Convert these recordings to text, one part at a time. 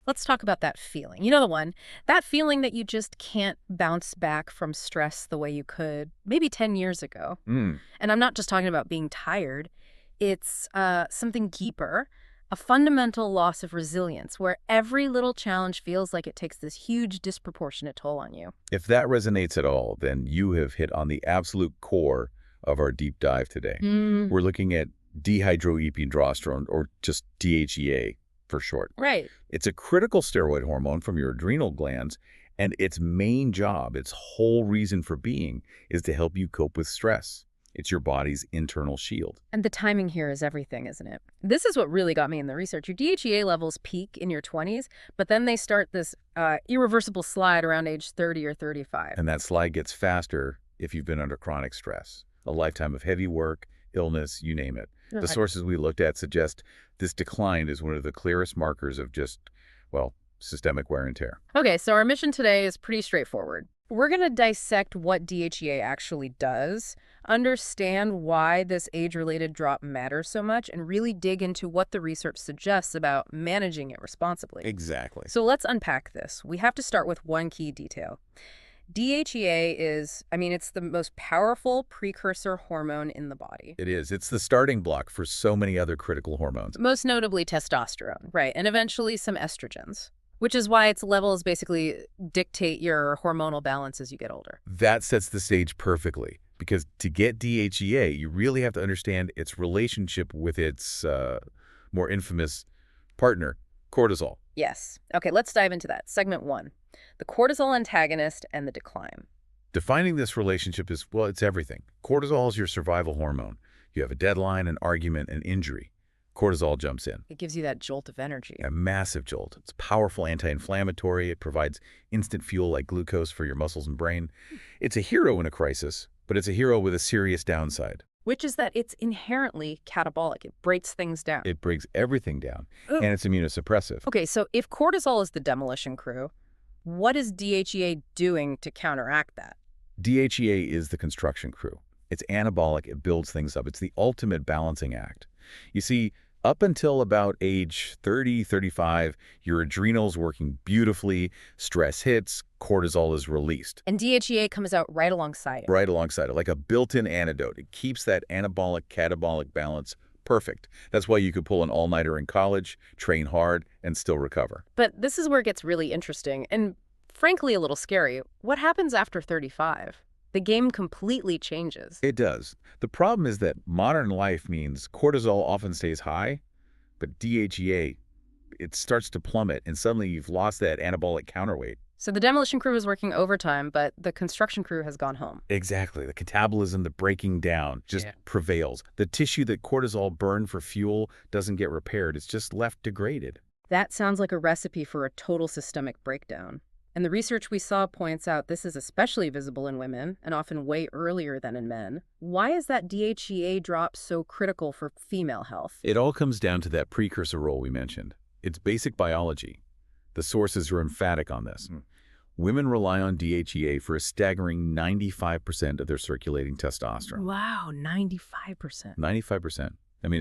Let's talk about that feeling. You know the one, that feeling that you just can't bounce back from stress the way you could maybe 10 years ago. Mm. And I'm not just talking about being tired. It's something deeper, a fundamental loss of resilience where every little challenge feels like it takes this huge disproportionate toll on you. If that resonates at all, then you have hit on the absolute core of our deep dive today. Mm. We're looking at dehydroepiandrosterone, or just DHEA for short. Right. It's a critical steroid hormone from your adrenal glands, and its main job, its whole reason for being, is to help you cope with stress. It's your body's internal shield. And the timing here is everything, isn't it? This is what really got me in the research. Your DHEA levels peak in your 20s, but then they start this irreversible slide around age 30 or 35. And that slide gets faster if you've been under chronic stress, a lifetime of heavy work, illness, you name it. The sources we looked at suggest this decline is one of the clearest markers of just, well, systemic wear and tear. Okay, so our mission today is pretty straightforward. We're going to dissect what DHEA actually does, understand why this age-related drop matters so much, and really dig into what the research suggests about managing it responsibly. Exactly. So let's unpack this. We have to start with one key detail. DHEA is, it's the most powerful precursor hormone in the body. It is. It's the starting block for so many other critical hormones. Most notably testosterone, right, and eventually some estrogens, which is why its levels basically dictate your hormonal balance as you get older. That sets the stage perfectly, because to get DHEA, you really have to understand its relationship with its more infamous partner, cortisol. Yes. Okay, let's dive into that. Segment 1, the cortisol antagonist and the decline. Defining this relationship is, well, it's everything. Cortisol is your survival hormone. You have a deadline, an argument, an injury. Cortisol jumps in. It gives you that jolt of energy. A massive jolt. It's powerful anti-inflammatory. It provides instant fuel like glucose for your muscles and brain. It's a hero in a crisis, but it's a hero with a serious downside. Which is that it's inherently catabolic. It breaks things down. It breaks everything down, and it's immunosuppressive. Okay, so if cortisol is the demolition crew, what is DHEA doing to counteract that? DHEA is the construction crew. It's anabolic. It builds things up. It's the ultimate balancing act. You see, up until about age 30, 35, your adrenals working beautifully, stress hits, cortisol is released. And DHEA comes out right alongside it. Right alongside it, like a built-in antidote. It keeps that anabolic-catabolic balance perfect. That's why you could pull an all-nighter in college, train hard, and still recover. But this is where it gets really interesting and frankly a little scary. What happens after 35? The game completely changes. It does. The problem is that modern life means cortisol often stays high, but DHEA, it starts to plummet, and suddenly you've lost that anabolic counterweight. So the demolition crew is working overtime, but the construction crew has gone home. Exactly. The catabolism, the breaking down just prevails. The tissue that cortisol burned for fuel doesn't get repaired. It's just left degraded. That sounds like a recipe for a total systemic breakdown. And the research we saw points out this is especially visible in women and often way earlier than in men. Why is that DHEA drop so critical for female health? It all comes down to that precursor role we mentioned. It's basic biology. The sources are emphatic on this. Women rely on DHEA for a staggering 95% of their circulating testosterone. Wow, 95%. 95%.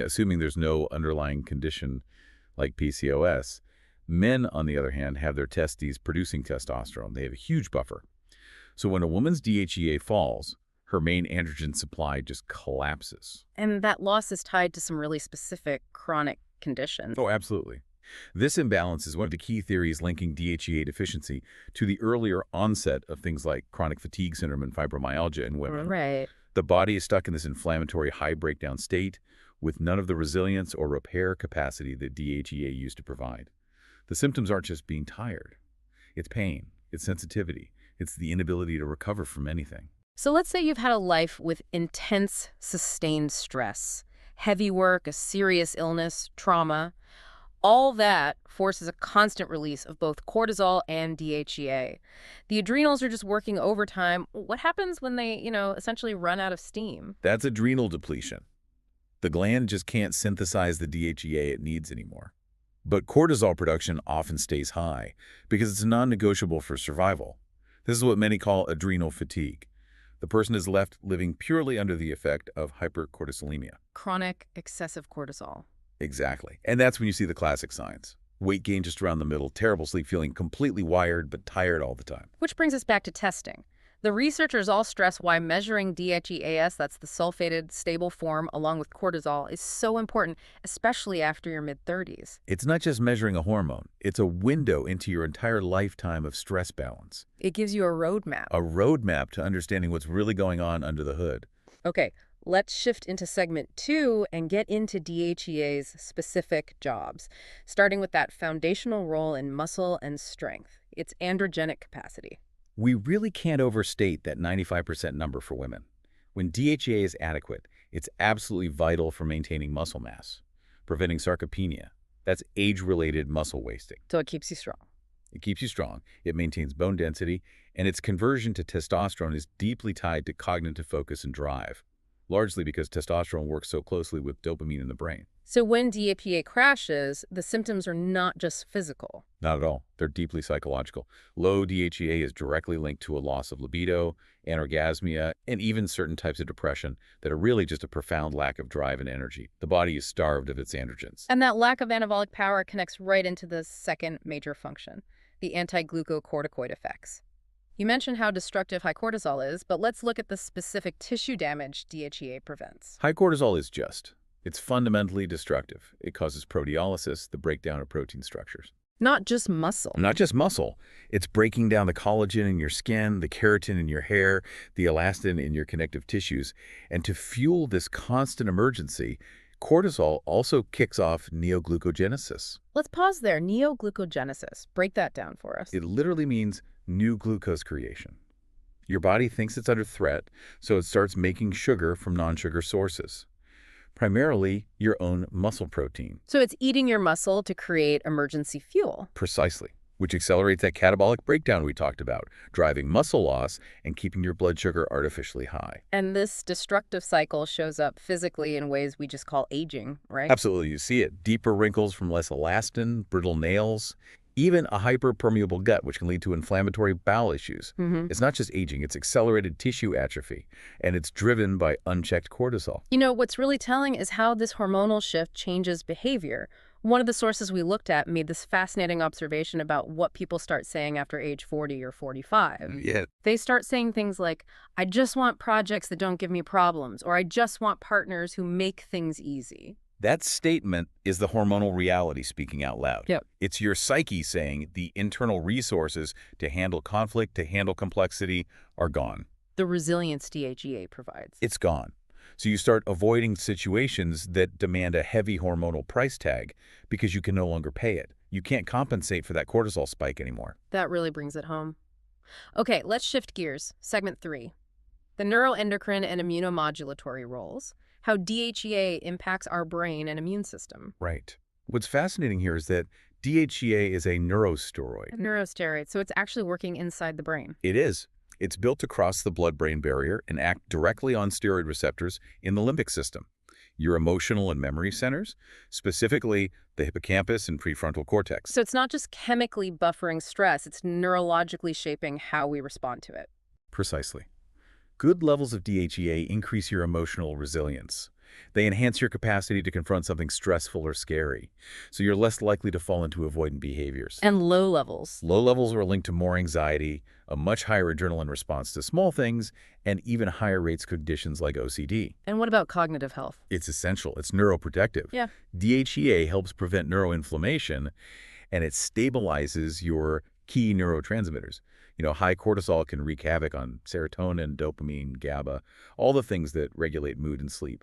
Assuming there's no underlying condition like PCOS. Men, on the other hand, have their testes producing testosterone. They have a huge buffer. So when a woman's DHEA falls, her main androgen supply just collapses. And that loss is tied to some really specific chronic conditions. Oh, absolutely. This imbalance is one of the key theories linking DHEA deficiency to the earlier onset of things like chronic fatigue syndrome and fibromyalgia in women. Right. The body is stuck in this inflammatory high breakdown state with none of the resilience or repair capacity that DHEA used to provide. The symptoms aren't just being tired. It's pain, it's sensitivity, it's the inability to recover from anything. So let's say you've had a life with intense, sustained stress, heavy work, a serious illness, trauma. All that forces a constant release of both cortisol and DHEA. The adrenals are just working overtime. What happens when they, essentially run out of steam? That's adrenal depletion. The gland just can't synthesize the DHEA it needs anymore. But cortisol production often stays high because it's non-negotiable for survival. This is what many call adrenal fatigue. The person is left living purely under the effect of hypercortisolemia. Chronic excessive cortisol. Exactly. And that's when you see the classic signs. Weight gain just around the middle, terrible sleep, feeling completely wired but tired all the time. Which brings us back to testing. The researchers all stress why measuring DHEAS, that's the sulfated stable form, along with cortisol, is so important, especially after your mid-30s. It's not just measuring a hormone. It's a window into your entire lifetime of stress balance. It gives you a roadmap. A roadmap to understanding what's really going on under the hood. Okay, let's shift into segment 2 and get into DHEA's specific jobs, starting with that foundational role in muscle and strength, its androgenic capacity. We really can't overstate that 95% number for women. When DHEA is adequate, it's absolutely vital for maintaining muscle mass, preventing sarcopenia. That's age-related muscle wasting. So it keeps you strong. It keeps you strong, it maintains bone density, and its conversion to testosterone is deeply tied to cognitive focus and drive, largely because testosterone works so closely with dopamine in the brain. So when DHEA crashes, the symptoms are not just physical. Not at all. They're deeply psychological. Low DHEA is directly linked to a loss of libido, anorgasmia, and even certain types of depression that are really just a profound lack of drive and energy. The body is starved of its androgens. And that lack of anabolic power connects right into the second major function, the anti-glucocorticoid effects. You mentioned how destructive high cortisol is, but let's look at the specific tissue damage DHEA prevents. High cortisol is it's fundamentally destructive. It causes proteolysis, the breakdown of protein structures. Not just muscle. Not just muscle. It's breaking down the collagen in your skin, the keratin in your hair, the elastin in your connective tissues. And to fuel this constant emergency, cortisol also kicks off neoglucogenesis. Let's pause there. Neoglucogenesis. Break that down for us. It literally means new glucose creation. Your body thinks it's under threat, so it starts making sugar from non-sugar sources, primarily your own muscle protein. So it's eating your muscle to create emergency fuel. Precisely, which accelerates that catabolic breakdown we talked about, driving muscle loss and keeping your blood sugar artificially high. And this destructive cycle shows up physically in ways we just call aging, right? Absolutely, you see it. Deeper wrinkles from less elastin, brittle nails, even a hyperpermeable gut, which can lead to inflammatory bowel issues. It's not just aging, it's accelerated tissue atrophy, and it's driven by unchecked cortisol. You know, what's really telling is how this hormonal shift changes behavior. One of the sources we looked at made this fascinating observation about what people start saying after age 40 or 45. Yeah. They start saying things like, I just want projects that don't give me problems, or I just want partners who make things easy. That statement is the hormonal reality speaking out loud. Yep. It's your psyche saying the internal resources to handle conflict, to handle complexity are gone. The resilience DHEA provides. It's gone. So you start avoiding situations that demand a heavy hormonal price tag because you can no longer pay it. You can't compensate for that cortisol spike anymore. That really brings it home. Okay, let's shift gears. Segment 3. The neuroendocrine and immunomodulatory roles. How DHEA impacts our brain and immune system. Right. What's fascinating here is that DHEA is a neurosteroid. A neurosteroid, so it's actually working inside the brain. It is. It's built to cross the blood-brain barrier and act directly on steroid receptors in the limbic system, your emotional and memory centers, specifically the hippocampus and prefrontal cortex. So it's not just chemically buffering stress, it's neurologically shaping how we respond to it. Precisely. Good levels of DHEA increase your emotional resilience. They enhance your capacity to confront something stressful or scary, so you're less likely to fall into avoidant behaviors. And low levels. Low levels are linked to more anxiety, a much higher adrenaline response to small things, and even higher rates of conditions like OCD. And what about cognitive health? It's essential. It's neuroprotective. Yeah. DHEA helps prevent neuroinflammation, and it stabilizes your key neurotransmitters. You know, high cortisol can wreak havoc on serotonin, dopamine, GABA, all the things that regulate mood and sleep.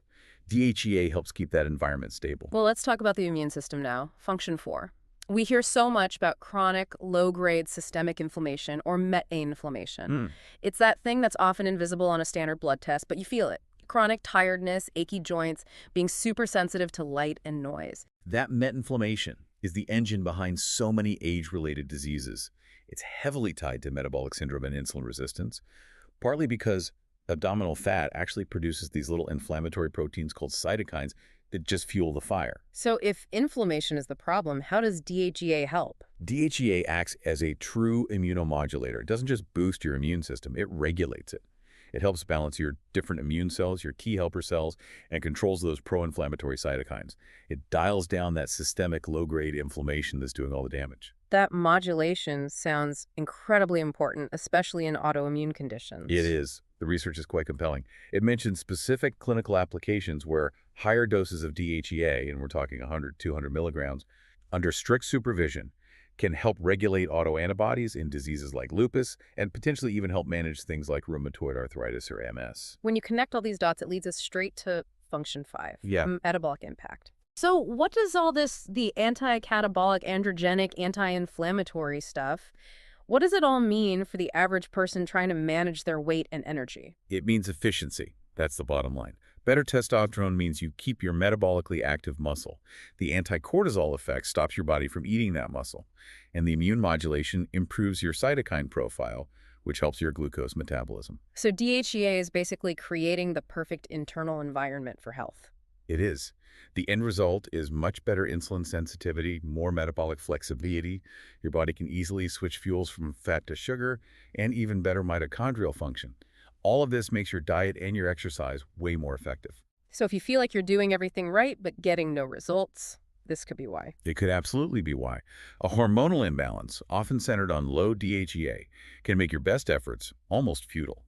DHEA helps keep that environment stable. Well, let's talk about the immune system now. Function 4. We hear so much about chronic, low-grade systemic inflammation or meta-inflammation. It's that thing that's often invisible on a standard blood test, but you feel it. Chronic tiredness, achy joints, being super sensitive to light and noise. That meta-inflammation is the engine behind so many age-related diseases. It's heavily tied to metabolic syndrome and insulin resistance, partly because abdominal fat actually produces these little inflammatory proteins called cytokines that just fuel the fire. So if inflammation is the problem, how does DHEA help? DHEA acts as a true immunomodulator. It doesn't just boost your immune system, it regulates it. It helps balance your different immune cells, your key helper cells, and controls those pro-inflammatory cytokines. It dials down that systemic low-grade inflammation that's doing all the damage. That modulation sounds incredibly important, especially in autoimmune It conditions. is. The research is quite compelling. It mentions specific clinical applications where higher doses of DHEA, and we're talking 100, 200 milligrams, under strict supervision, can help regulate autoantibodies in diseases like lupus and potentially even help manage things like rheumatoid arthritis or MS. When you connect all these dots, it leads us straight to function 5, Yeah. metabolic impact. So what does all this, the anti-catabolic, androgenic, anti-inflammatory stuff, what does it all mean for the average person trying to manage their weight and energy? It means efficiency. That's the bottom line. Better testosterone means you keep your metabolically active muscle. The anti-cortisol effect stops your body from eating that muscle. And the immune modulation improves your cytokine profile, which helps your glucose metabolism. So DHEA is basically creating the perfect internal environment for health. It is. The end result is much better insulin sensitivity, more metabolic flexibility. Your body can easily switch fuels from fat to sugar, and even better mitochondrial function. All of this makes your diet and your exercise way more effective. So if you feel like you're doing everything right but getting no results, this could be why. It could absolutely be why. A hormonal imbalance, often centered on low DHEA, can make your best efforts almost futile.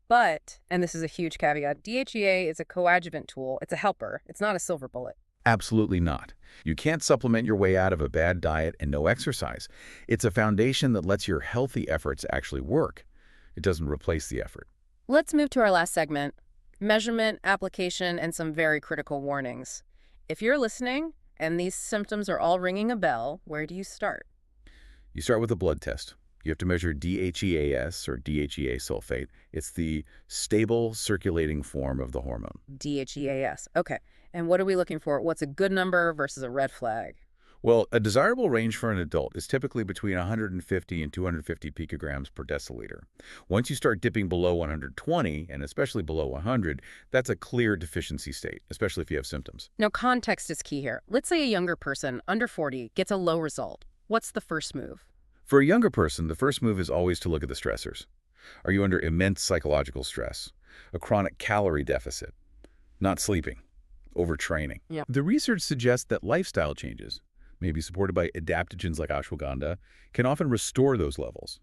But, and this is a huge caveat, DHEA is a coadjuvant tool. It's a helper. It's not a silver bullet. Absolutely not. You can't supplement your way out of a bad diet and no exercise. It's a foundation that lets your healthy efforts actually work. It doesn't replace the effort. Let's move to our last segment, measurement, application, and some very critical warnings. If you're listening and these symptoms are all ringing a bell, where do you start? You start with a blood test. You have to measure DHEAS, or DHEA sulfate. It's the stable circulating form of the hormone. DHEAS. Okay. And what are we looking for? What's a good number versus a red flag? Well, a desirable range for an adult is typically between 150 and 250 picograms per deciliter. Once you start dipping below 120, and especially below 100, that's a clear deficiency state, especially if you have symptoms. Now, context is key here. Let's say a younger person, under 40, gets a low result. What's the first move? For a younger person, the first move is always to look at the stressors. Are you under immense psychological stress? A chronic calorie deficit? Not sleeping? Overtraining? Yeah. The research suggests that lifestyle changes, maybe supported by adaptogens like ashwagandha, can often restore those levels.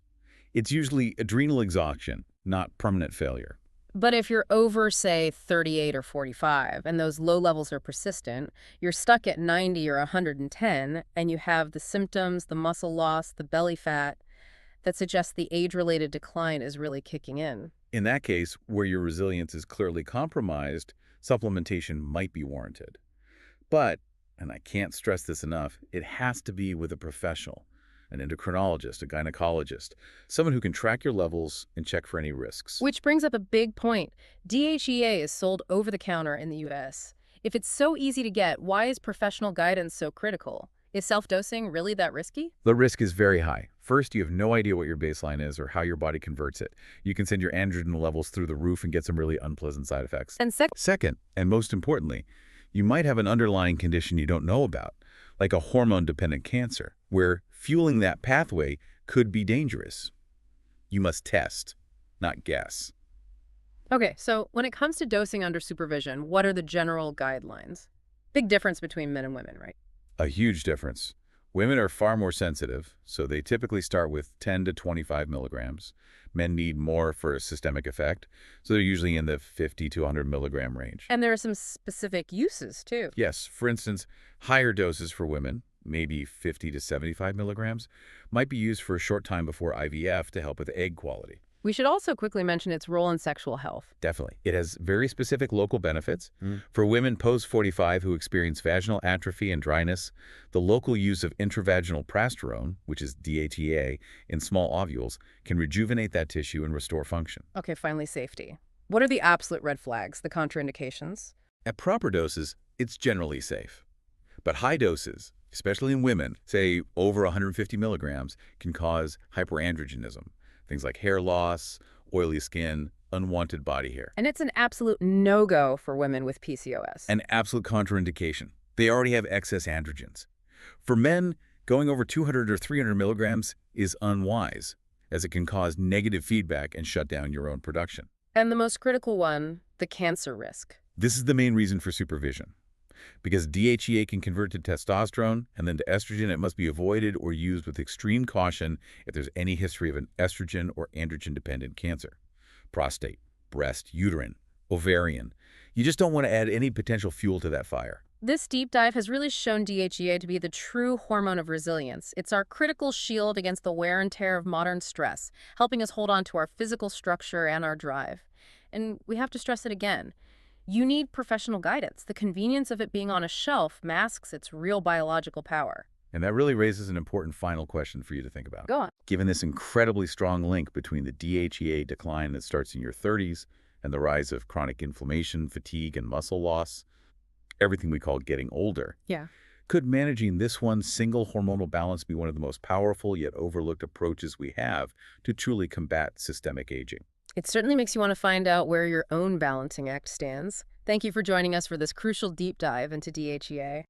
It's usually adrenal exhaustion, not permanent failure. But if you're over, say, 38 or 45, and those low levels are persistent, you're stuck at 90 or 110, and you have the symptoms, the muscle loss, the belly fat, that suggests the age-related decline is really kicking in. In that case, where your resilience is clearly compromised, supplementation might be warranted. But, and I can't stress this enough, it has to be with a professional, an endocrinologist, a gynecologist, someone who can track your levels and check for any risks. Which brings up a big point. DHEA is sold over the counter in the U.S. If it's so easy to get, why is professional guidance so critical? Is self-dosing really that risky? The risk is very high. First, you have no idea what your baseline is or how your body converts it. You can send your androgen levels through the roof and get some really unpleasant side effects. And Second, and most importantly, you might have an underlying condition you don't know about, like a hormone-dependent cancer, where fueling that pathway could be dangerous. You must test, not guess. Okay, so when it comes to dosing under supervision, what are the general guidelines? Big difference between men and women, right? A huge difference. Women are far more sensitive, so they typically start with 10 to 25 milligrams. Men need more for a systemic effect, so they're usually in the 50 to 100 milligram range. And there are some specific uses, too. Yes, for instance, higher doses for women, maybe 50 to 75 milligrams, might be used for a short time before IVF to help with egg quality. We should also quickly mention its role in sexual health. Definitely. It has very specific local benefits. For women post-45 who experience vaginal atrophy and dryness, the local use of intravaginal progesterone, which is DHEA, in small ovules, can rejuvenate that tissue and restore function. Okay, finally, safety. What are the absolute red flags, the contraindications? At proper doses, it's generally safe. But high doses, especially in women, say over 150 milligrams, can cause hyperandrogenism. Things like hair loss, oily skin, unwanted body hair. And it's an absolute no-go for women with PCOS. An absolute contraindication. They already have excess androgens. For men, going over 200 or 300 milligrams is unwise, as it can cause negative feedback and shut down your own production. And the most critical one, the cancer risk. This is the main reason for supervision. Because DHEA can convert to testosterone and then to estrogen, it must be avoided or used with extreme caution if there's any history of an estrogen or androgen-dependent cancer. Prostate, breast, uterine, ovarian. You just don't want to add any potential fuel to that fire. This deep dive has really shown DHEA to be the true hormone of resilience. It's our critical shield against the wear and tear of modern stress, helping us hold on to our physical structure and our drive. And we have to stress it again. You need professional guidance. The convenience of it being on a shelf masks its real biological power. And that really raises an important final question for you to think about. Go on. Given this incredibly strong link between the DHEA decline that starts in your 30s and the rise of chronic inflammation, fatigue, and muscle loss, everything we call getting older, Yeah. could managing this one single hormonal balance be one of the most powerful yet overlooked approaches we have to truly combat systemic aging? It certainly makes you want to find out where your own balancing act stands. Thank you for joining us for this crucial deep dive into DHEA.